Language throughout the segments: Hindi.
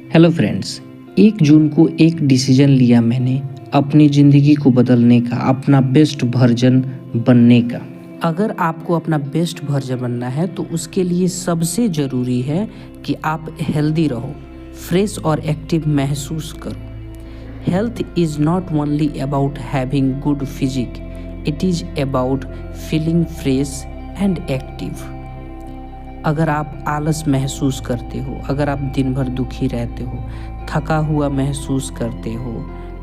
हेलो फ्रेंड्स, 1 जून को एक डिसीजन लिया मैंने अपनी ज़िंदगी को बदलने का, अपना बेस्ट वर्जन बनने का। अगर आपको अपना बेस्ट वर्जन बनना है तो उसके लिए सबसे ज़रूरी है कि आप हेल्दी रहो, फ्रेश और एक्टिव महसूस करो। Health is not only about having good physique, it is about feeling fresh and active. अगर आप आलस महसूस करते हो, अगर आप दिन भर दुखी रहते हो, थका हुआ महसूस करते हो,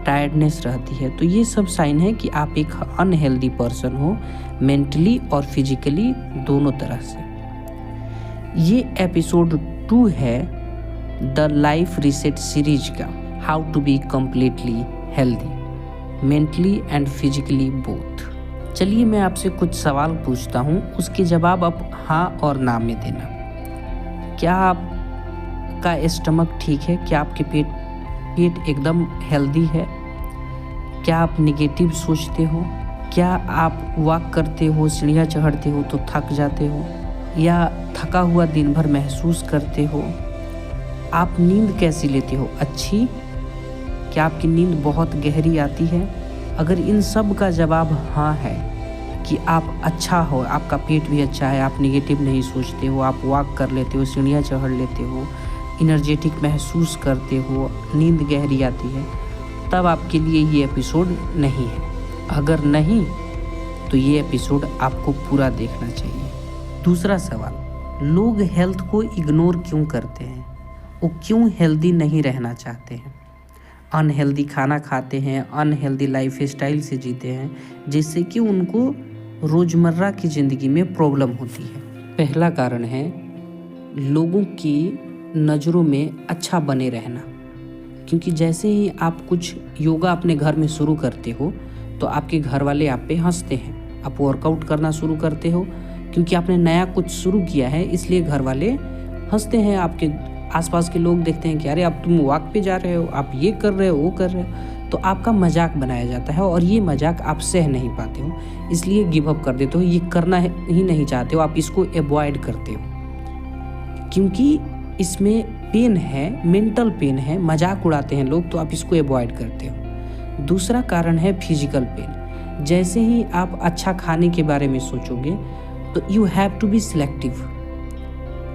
टायर्डनेस रहती है, तो ये सब साइन है कि आप एक अनहेल्दी पर्सन हो, मेंटली और फिजिकली दोनों तरह से। ये एपिसोड 2 है द लाइफ रीसेट सीरीज का, how to be completely healthy mentally and physically both. चलिए मैं आपसे कुछ सवाल पूछता हूँ, उसके जवाब आप हाँ और ना में देना। क्या आपका स्टमक ठीक है? क्या आपके पेट एकदम हेल्दी है? क्या आप निगेटिव सोचते हो? क्या आप वॉक करते हो, सीढ़ियाँ चढ़ते हो तो थक जाते हो या थका हुआ दिन भर महसूस करते हो? आप नींद कैसी लेते हो? अच्छी? क्या आपकी नींद बहुत गहरी आती है? अगर इन सब का जवाब हाँ है कि आप अच्छा हो, आपका पेट भी अच्छा है, आप नेगेटिव नहीं सोचते हो, आप वॉक कर लेते हो, सीढ़ियाँ चढ़ लेते हो, एनर्जेटिक महसूस करते हो, नींद गहरी आती है, तब आपके लिए ये एपिसोड नहीं है। अगर नहीं तो ये एपिसोड आपको पूरा देखना चाहिए। दूसरा सवाल, लोग हेल्थ को इग्नोर क्यों करते हैं? वो क्यों हेल्दी नहीं रहना चाहते हैं? अनहेल्दी खाना खाते हैं, अनहेल्दी लाइफ स्टाइल से जीते हैं, जिससे कि उनको रोज़मर्रा की ज़िंदगी में प्रॉब्लम होती है। पहला कारण है लोगों की नज़रों में अच्छा बने रहना, क्योंकि जैसे ही आप कुछ योगा अपने घर में शुरू करते हो तो आपके घर वाले आप पे हंसते हैं। आप वर्कआउट करना शुरू करते हो क्योंकि आपने नया कुछ शुरू किया है, इसलिए घर वाले हंसते हैं। आपके आसपास के लोग देखते हैं कि अरे अब तुम वॉक पे जा रहे हो, आप ये कर रहे हो, वो कर रहे हो, तो आपका मजाक बनाया जाता है और ये मजाक आप सह नहीं पाते हो, इसलिए गिव अप कर देते हो। ये करना ही नहीं चाहते हो, आप इसको अवॉइड करते हो क्योंकि इसमें पेन है, मेंटल पेन है, मजाक उड़ाते हैं लोग, तो आप इसको अवॉइड करते हो। दूसरा कारण है फिजिकल पेन। जैसे ही आप अच्छा खाने के बारे में सोचोगे तो you have to be selective.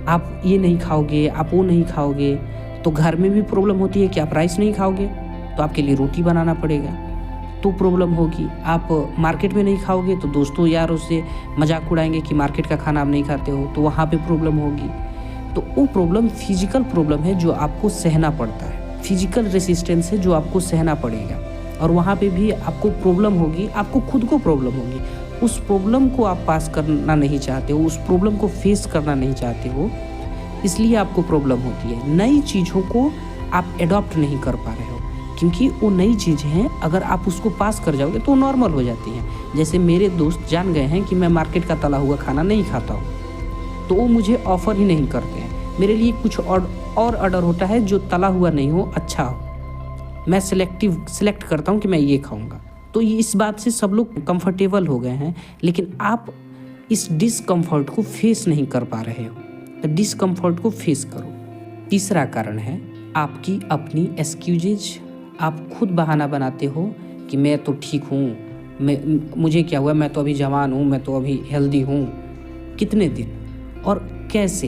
आप ये नहीं खाओगे, आप वो नहीं खाओगे, तो घर में भी प्रॉब्लम होती है कि आप राइस नहीं खाओगे तो आपके लिए रोटी बनाना पड़ेगा, तो प्रॉब्लम होगी। आप मार्केट में नहीं खाओगे तो दोस्तों यारों से मजाक उड़ाएंगे कि मार्केट का खाना आप नहीं खाते हो, तो वहाँ पे प्रॉब्लम होगी। तो वो प्रॉब्लम फिजिकल प्रॉब्लम है जो आपको सहना पड़ता है, फिजिकल रेसिस्टेंस है जो आपको सहना पड़ेगा, और वहाँ पे भी आपको प्रॉब्लम होगी, आपको खुद को प्रॉब्लम होगी। उस प्रॉब्लम को आप पास करना नहीं चाहते हो, उस प्रॉब्लम को फेस करना नहीं चाहते हो, इसलिए आपको प्रॉब्लम होती है। नई चीज़ों को आप एडॉप्ट नहीं कर पा रहे हो क्योंकि वो नई चीज़ें हैं, अगर आप उसको पास कर जाओगे तो नॉर्मल हो जाती हैं। जैसे मेरे दोस्त जान गए हैं कि मैं मार्केट का तला हुआ खाना नहीं खाता हूँ, तो वो मुझे ऑफ़र ही नहीं करते हैं। मेरे लिए कुछ और ऑर्डर होता है जो तला हुआ नहीं हो, अच्छा हो। मैं सिलेक्ट करता हूँ कि मैं ये खाऊँगा। तो ये इस बात से सब लोग कंफर्टेबल हो गए हैं, लेकिन आप इस डिसकम्फर्ट को फेस नहीं कर पा रहे हो, तो डिसकम्फर्ट को फेस करो। तीसरा कारण है आपकी अपनी एक्सक्यूजेज। आप खुद बहाना बनाते हो कि मैं तो ठीक हूँ, मुझे क्या हुआ, मैं तो अभी जवान हूँ, मैं तो अभी हेल्दी हूँ। कितने दिन और कैसे?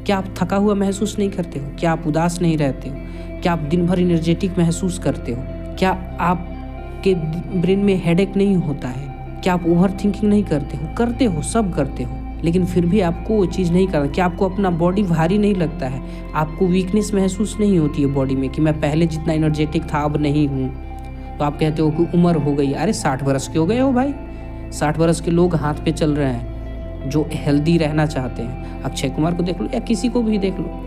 क्या आप थका हुआ महसूस नहीं करते हो? क्या आप उदास नहीं रहते हो? क्या आप दिन भर एनर्जेटिक महसूस करते हो? क्या आपके ब्रेन में हेडेक नहीं होता है? क्या आप ओवर थिंकिंग नहीं करते हो? करते हो, सब करते हो, लेकिन फिर भी आपको वो चीज़ नहीं करना। क्या आपको अपना बॉडी भारी नहीं लगता है? आपको वीकनेस महसूस नहीं होती है बॉडी में कि मैं पहले जितना एनर्जेटिक था अब नहीं हूँ? तो आप कहते हो कि उम्र हो गई। अरे 60 वर्ष के हो गए हो भाई। 60 वर्ष के लोग हाथ पे चल रहे हैं जो हेल्दी रहना चाहते हैं। अक्षय कुमार को देख लो या किसी को भी देख लो।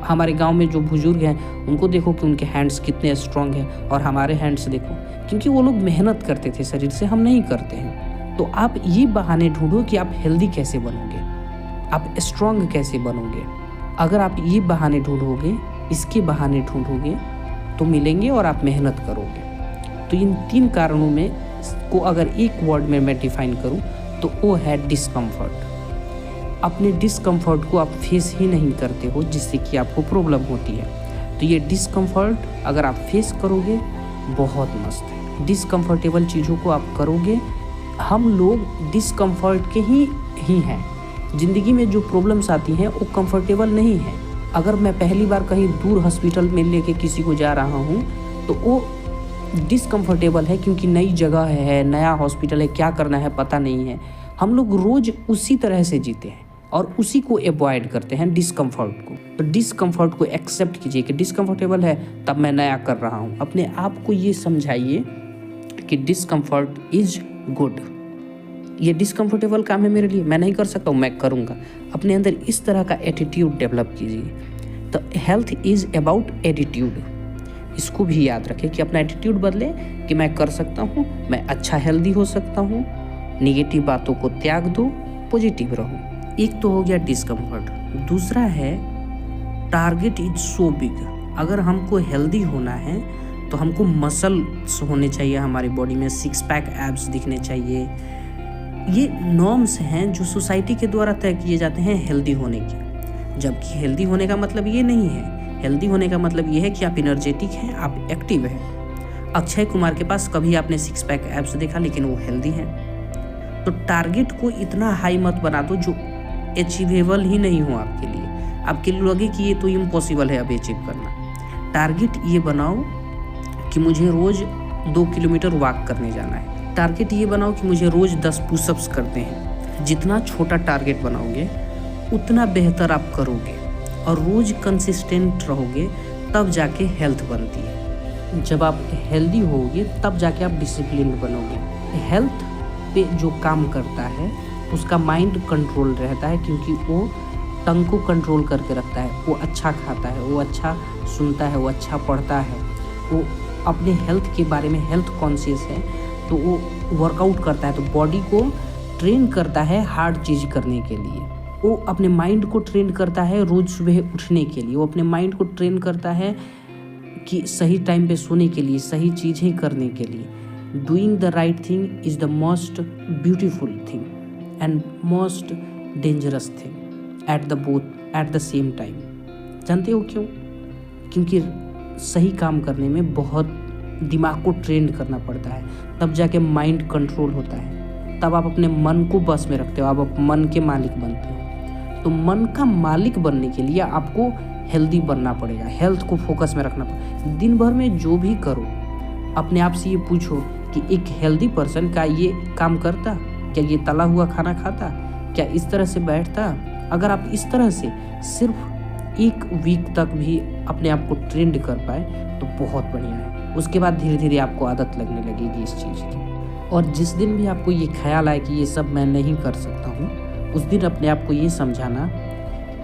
हमारे गांव में जो बुजुर्ग हैं उनको देखो कि उनके हैंड्स कितने स्ट्रांग हैं, और हमारे हैंड्स देखो, क्योंकि वो लोग मेहनत करते थे शरीर से, हम नहीं करते हैं। तो आप ये बहाने ढूंढो कि आप हेल्दी कैसे बनोगे, आप स्ट्रांग कैसे बनोगे। अगर आप ये बहाने ढूंढोगे, इसके बहाने ढूंढोगे तो मिलेंगे और आप मेहनत करोगे। तो इन 3 कारणों में को अगर एक वर्ड में मैं डिफाइन करूं तो वो है डिस्कम्फर्ट। अपने डिस्कम्फर्ट को आप फेस ही नहीं करते हो, जिससे कि आपको प्रॉब्लम होती है। तो तो ये डिस्कम्फर्ट अगर आप फेस करोगे बहुत मस्त है। डिस्कम्फर्टेबल चीज़ों को आप करोगे। हम लोग डिस्कम्फर्ट के ही हैं। ज़िंदगी में जो प्रॉब्लम्स आती हैं वो कंफर्टेबल नहीं है। अगर मैं पहली बार कहीं दूर हॉस्पिटल में लेके किसी को जा रहा हूँ तो वो डिस्कम्फर्टेबल है, क्योंकि नई जगह है, नया हॉस्पिटल है, क्या करना है पता नहीं है। हम लोग रोज़ उसी तरह से जीते हैं और उसी को अवॉइड करते हैं, डिस्कम्फर्ट को। तो डिस्कम्फर्ट को एक्सेप्ट कीजिए कि डिस्कम्फर्टेबल है तब मैं नया कर रहा हूँ। अपने आप को ये समझाइए कि डिस्कम्फर्ट इज़ गुड। ये डिस्कम्फर्टेबल काम है मेरे लिए, मैं नहीं कर सकता हूँ, मैं करूँगा। अपने अंदर इस तरह का एटीट्यूड डेवलप कीजिए। तो हेल्थ इज़ अबाउट एटीट्यूड। इसको भी याद रखें कि अपना एटीट्यूड बदले कि मैं कर सकता हूँ, मैं अच्छा हेल्दी हो सकता हूँ। निगेटिव बातों को त्याग दो, पॉजिटिव रहो। एक तो हो गया डिस्कम्फर्ट। दूसरा है टारगेट इज सो बिग। अगर हमको हेल्दी होना है तो हमको मसल्स होने चाहिए हमारी बॉडी में, सिक्स पैक एब्स दिखने चाहिए। ये नॉर्म्स हैं जो सोसाइटी के द्वारा तय किए जाते हैं हेल्दी होने के। जबकि हेल्दी होने का मतलब ये नहीं है। हेल्दी होने का मतलब ये है कि आप एनर्जेटिक हैं, आप एक्टिव हैं। अक्षय कुमार के पास कभी आपने सिक्स पैक एब्स देखा, लेकिन वो हेल्दी हैं। तो टारगेट को इतना हाई मत बना दो जो अचीवेबल ही नहीं हो आपके लिए। आपके लिए लगे कि ये तो इम्पॉसिबल है अब अचीव करना। टारगेट ये बनाओ कि मुझे रोज़ 2 किलोमीटर वॉक करने जाना है। टारगेट ये बनाओ कि मुझे रोज़ 10 पुशअप्स करते हैं। जितना छोटा टारगेट बनाओगे उतना बेहतर आप करोगे और रोज़ कंसिस्टेंट रहोगे, तब जाके हेल्थ बनती है। जब आप हेल्दी होगे तब जाके आप डिसिप्लिन बनोगे। हेल्थ पे जो काम करता है उसका माइंड कंट्रोल रहता है, क्योंकि वो टंग को कंट्रोल करके रखता है। वो अच्छा खाता है, वो अच्छा सुनता है, वो अच्छा पढ़ता है, वो अपने हेल्थ के बारे में हेल्थ कॉन्शियस है, तो वो वर्कआउट करता है, तो बॉडी को ट्रेन करता है हार्ड चीज़ करने के लिए। वो अपने माइंड को ट्रेन करता है रोज़ सुबह उठने के लिए। वो अपने माइंड को ट्रेन करता है कि सही टाइम पे सोने के लिए, सही चीज़ें करने के लिए। Doing the right thing is the most beautiful thing and most dangerous thing at the same time. जानते हो क्यों? क्योंकि सही काम करने में बहुत दिमाग को ट्रेन करना पड़ता है, तब जाके माइंड कंट्रोल होता है, तब आप अपने मन को बस में रखते हो, आप मन के मालिक बनते हो। तो मन का मालिक बनने के लिए आपको हेल्दी बनना पड़ेगा, हेल्थ को फोकस में रखना पड़ेगा। दिन भर में जो भी करो अपने आप से ये पूछो कि एक हेल्दी पर्सन का ये काम करता, क्या ये तला हुआ खाना खाता, क्या इस तरह से बैठता? अगर आप इस तरह से सिर्फ 1 वीक तक भी अपने आप को ट्रेंड कर पाए तो बहुत बढ़िया है। उसके बाद धीरे धीरे आपको आदत लगने लगेगी इस चीज़ की। और जिस दिन भी आपको ये ख्याल आए कि ये सब मैं नहीं कर सकता हूँ, उस दिन अपने आप को ये समझाना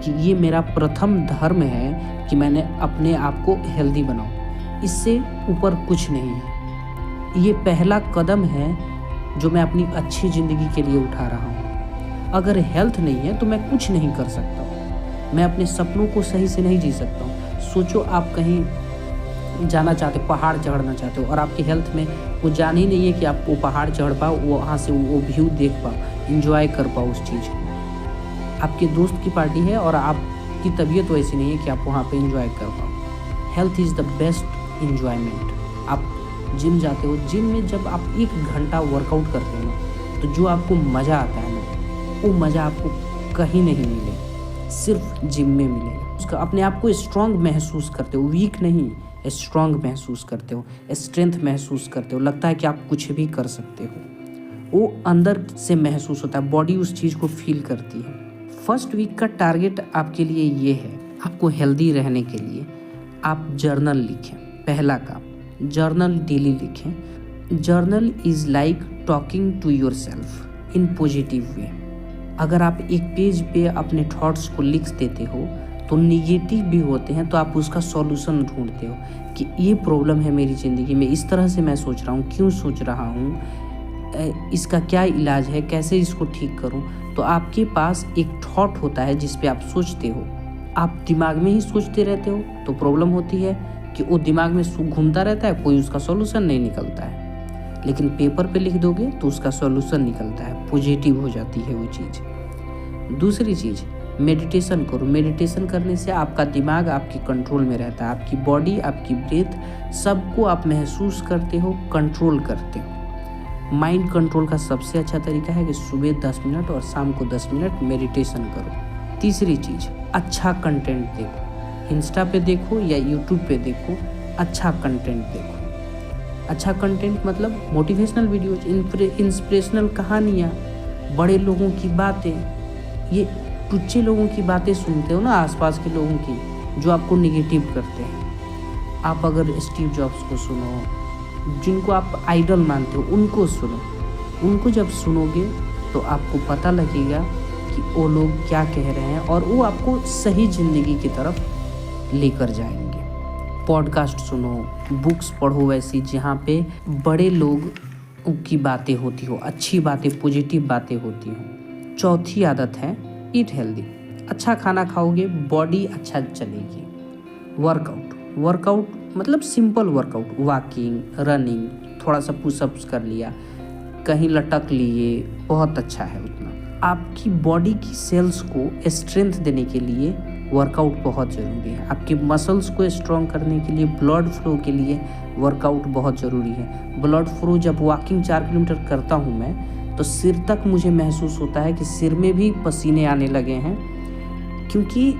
कि ये मेरा प्रथम धर्म है कि मैंने अपने आप को हेल्दी बनाऊँ। इससे ऊपर कुछ नहीं है। ये पहला कदम है जो मैं अपनी अच्छी ज़िंदगी के लिए उठा रहा हूँ। अगर हेल्थ नहीं है तो मैं कुछ नहीं कर सकता हूँ। मैं अपने सपनों को सही से नहीं जी सकता हूँ। सोचो आप कहीं जाना चाहते हो, पहाड़ चढ़ना चाहते हो, और आपकी हेल्थ में वो जान ही नहीं है कि आप वो पहाड़ चढ़ पाओ, वहाँ से वो व्यू देख पाओ, इंजॉय कर पाओ उस चीज़ को। आपके दोस्त की पार्टी है और आपकी तबीयत वैसी नहीं है कि आप वहाँ पे इंजॉय कर पाओ। Health is the best enjoyment. आप जिम जाते हो, जिम में जब आप 1 घंटा वर्कआउट करते हो ना, तो जो आपको मज़ा आता है ना, वो मज़ा आपको कहीं नहीं मिले, सिर्फ जिम में मिलेगा। उसका अपने आप को स्ट्रांग महसूस करते हो, वीक नहीं, स्ट्रांग महसूस करते हो, स्ट्रेंथ महसूस करते हो, लगता है कि आप कुछ भी कर सकते हो। वो अंदर से महसूस होता है, बॉडी उस चीज़ को फील करती है। फर्स्ट वीक का टारगेट आपके लिए ये है, आपको हेल्दी रहने के लिए आप जर्नल लिखें। पहला काम, जर्नल डेली लिखें। Journal is like talking to yourself in positive way. अगर आप एक पेज पे अपने थॉट्स को लिख देते हो तो निगेटिव भी होते हैं, तो आप उसका सॉल्यूशन ढूंढते हो कि ये प्रॉब्लम है मेरी ज़िंदगी में, इस तरह से मैं सोच रहा हूँ, क्यों सोच रहा हूँ, इसका क्या इलाज है, कैसे इसको ठीक करूँ। तो आपके पास एक थॉट होता है जिस पे आप सोचते हो। आप दिमाग में ही सोचते रहते हो तो प्रॉब्लम होती है कि वो दिमाग में घूमता रहता है, कोई उसका सॉल्यूशन नहीं निकलता है। लेकिन पेपर पे लिख दोगे तो उसका सॉल्यूशन निकलता है, पॉजिटिव हो जाती है वो चीज़। दूसरी चीज़, मेडिटेशन करो। मेडिटेशन करने से आपका दिमाग आपकी कंट्रोल में रहता है, आपकी बॉडी, आपकी ब्रेथ सबको आप महसूस करते हो, कंट्रोल करते हो। माइंड कंट्रोल का सबसे अच्छा तरीका है कि सुबह 10 मिनट और शाम को 10 मिनट मेडिटेशन करो। तीसरी चीज़, अच्छा कंटेंट देखो। इंस्टा पे देखो या यूट्यूब पे देखो, अच्छा कंटेंट देखो। अच्छा कंटेंट मतलब मोटिवेशनल वीडियोज, इंस्पिरेशनल कहानियाँ, बड़े लोगों की बातें। ये टुच्चे लोगों की बातें सुनते हो ना, आसपास के लोगों की, जो आपको निगेटिव करते हैं। आप अगर स्टीव जॉब्स को सुनो, जिनको आप आइडल मानते हो, उनको सुनो। उनको जब सुनोगे तो आपको पता लगेगा कि वो लोग क्या कह रहे हैं और वो आपको सही ज़िंदगी की तरफ लेकर जाएंगे। पॉडकास्ट सुनो, बुक्स पढ़ो वैसी जहाँ पे बड़े लोग की बातें होती हो, अच्छी बातें, पॉजिटिव बातें होती हो। चौथी आदत है ईट हेल्दी। अच्छा खाना खाओगे, बॉडी अच्छा चलेगी। वर्कआउट मतलब सिंपल वर्कआउट, वॉकिंग, रनिंग, थोड़ा सा पुशअप्स कर लिया, कहीं लटक लिए, बहुत अच्छा है उतना। आपकी बॉडी की सेल्स को स्ट्रेंथ देने के लिए वर्कआउट बहुत ज़रूरी है। आपके मसल्स को स्ट्रॉन्ग करने के लिए, ब्लड फ्लो के लिए वर्कआउट बहुत ज़रूरी है। ब्लड फ्लो, जब वॉकिंग 4 किलोमीटर करता हूँ मैं, तो सिर तक मुझे महसूस होता है कि सिर में भी पसीने आने लगे हैं, क्योंकि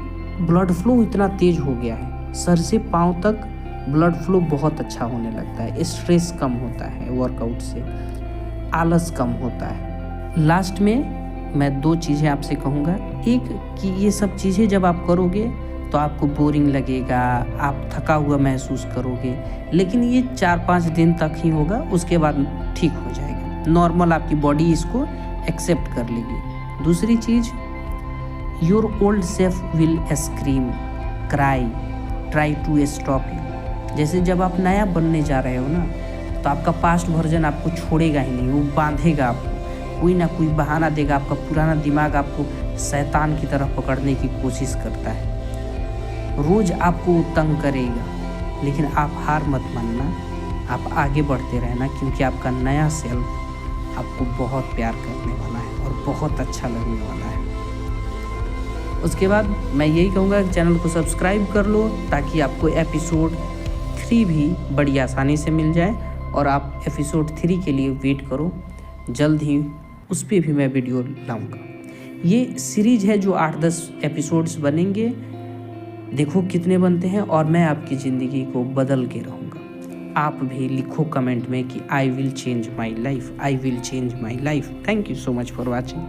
ब्लड फ्लो इतना तेज़ हो गया है। सर से पाँव तक ब्लड फ्लो बहुत अच्छा होने लगता है। स्ट्रेस कम होता है वर्कआउट से, आलस कम होता है। लास्ट में मैं 2 चीज़ें आपसे कहूँगा। एक कि ये सब चीज़ें जब आप करोगे तो आपको बोरिंग लगेगा, आप थका हुआ महसूस करोगे, लेकिन ये 4-5 दिन तक ही होगा, उसके बाद ठीक हो जाएगा। नॉर्मल आपकी बॉडी इसको एक्सेप्ट कर लेगी। दूसरी चीज़, your old self will scream, cry, try to stop you. जैसे जब आप नया बनने जा रहे हो ना, तो आपका पास्ट वर्जन आपको छोड़ेगा ही नहीं, वो बांधेगा आपको, कोई ना कोई बहाना देगा। आपका पुराना दिमाग आपको शैतान की तरफ पकड़ने की कोशिश करता है, रोज़ आपको तंग करेगा, लेकिन आप हार मत मानना, आप आगे बढ़ते रहना, क्योंकि आपका नया सेल्फ आपको बहुत प्यार करने वाला है और बहुत अच्छा लगने वाला है। उसके बाद मैं यही कहूँगा कि चैनल को सब्सक्राइब कर लो, ताकि आपको एपिसोड 3 भी बड़ी आसानी से मिल जाए, और आप एपिसोड 3 के लिए वेट करो, जल्द ही उस पर भी मैं वीडियो लाऊंगा। ये सीरीज है जो 8-10 एपिसोड्स बनेंगे, देखो कितने बनते हैं, और मैं आपकी ज़िंदगी को बदल के रहूँगा। आप भी लिखो कमेंट में कि I will change my life, I will change my life. Thank you so much for watching.